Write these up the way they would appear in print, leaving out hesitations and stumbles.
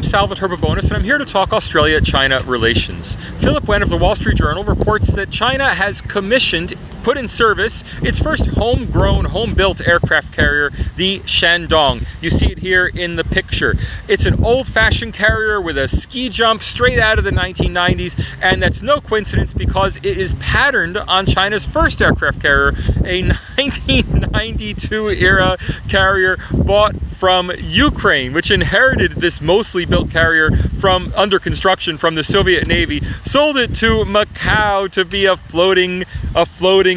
I'm Salvatore Babonis, and I'm here to talk Australia-China relations. Philip Wen of the Wall Street Journal reports that China has put in service its first homegrown, home-built aircraft carrier, the Shandong. You see it here in the picture. It's an old-fashioned carrier with a ski jump straight out of the 1990s, and that's no coincidence because it is patterned on China's first aircraft carrier, a 1992 era carrier bought from Ukraine, which inherited this mostly built carrier from under construction from the Soviet Navy, sold it to Macau to be a floating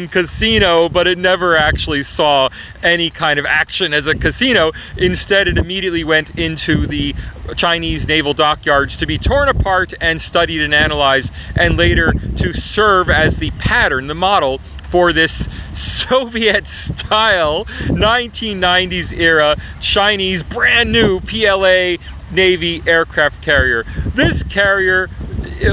casino, but it never actually saw any kind of action as a casino. Instead, it immediately went into the Chinese naval dockyards to be torn apart and studied and analyzed, and later to serve as the pattern, the model for this Soviet-style 1990s era Chinese brand new PLA Navy aircraft carrier. This carrier,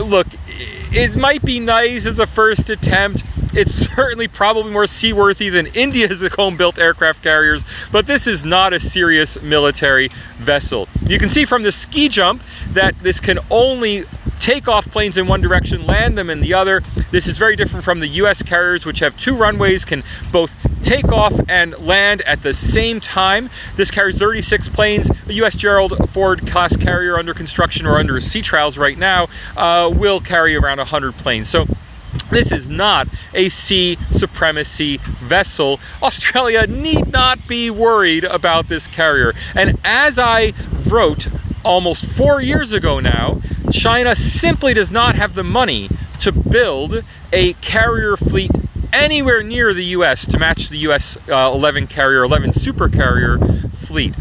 look, it might be nice as a first attempt. It's certainly probably more seaworthy than India's home-built aircraft carriers, but this is not a serious military vessel. You can see from the ski jump that this can only take off planes in one direction, land them in the other. This is very different from the US carriers, which have two runways, can both take off and land at the same time. This carries 36 planes. The US Gerald Ford class carrier under construction or under sea trials right now will carry around 100 planes. So this is not a sea supremacy vessel. Australia need not be worried about this carrier. And as I wrote almost 4 years ago now, China simply does not have the money to build a carrier fleet anywhere near the US to match the US 11 supercarrier fleet.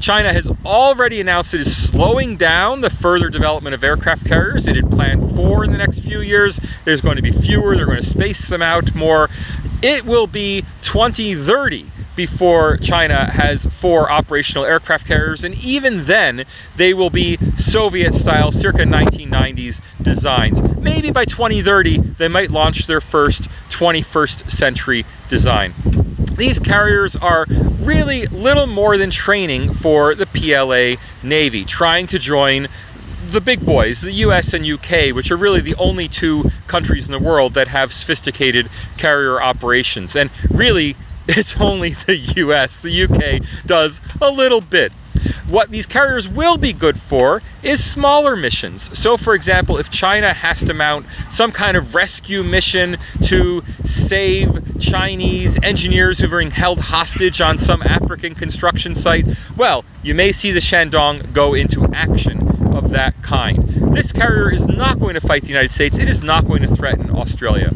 China has already announced it is slowing down the further development of aircraft carriers. It had planned 4 in the next few years. There's going to be fewer. They're going to space them out more. It will be 2030 before China has 4 operational aircraft carriers, and even then they will be Soviet-style, circa 1990s designs. Maybe by 2030 they might launch their first 21st century design. These carriers are really little more than training for the PLA Navy, trying to join the big boys, the US and UK, which are really the only 2 countries in the world that have sophisticated carrier operations. And really, it's only the US. The UK does a little bit. What these carriers will be good for is smaller missions. So, for example, if China has to mount some kind of rescue mission to save Chinese engineers who are being held hostage on some African construction site, well, you may see the Shandong go into action of that kind. This carrier is not going to fight the United States. It is not going to threaten Australia.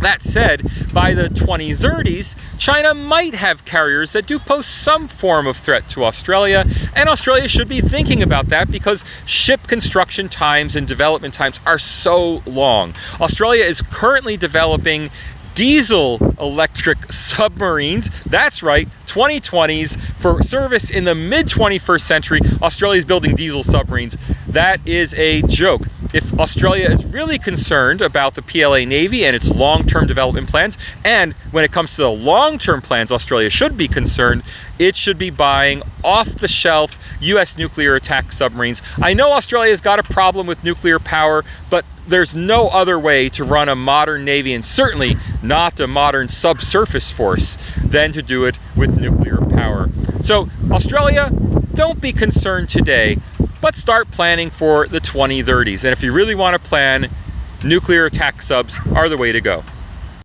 That said, by the 2030s, China might have carriers that do pose some form of threat to Australia, and Australia should be thinking about that because ship construction times and development times are so long. Australia is currently developing diesel-electric submarines. That's right, 2020s, for service in the mid-21st century. Australia is building diesel submarines. That is a joke. If Australia is really concerned about the PLA Navy and its long-term development plans, and when it comes to the long-term plans Australia should be concerned, it should be buying off-the-shelf US nuclear attack submarines. I know Australia's got a problem with nuclear power, but there's no other way to run a modern Navy, and certainly not a modern subsurface force, than to do it with nuclear power. So, Australia, don't be concerned today, but start planning for the 2030s. And if you really want to plan, nuclear attack subs are the way to go.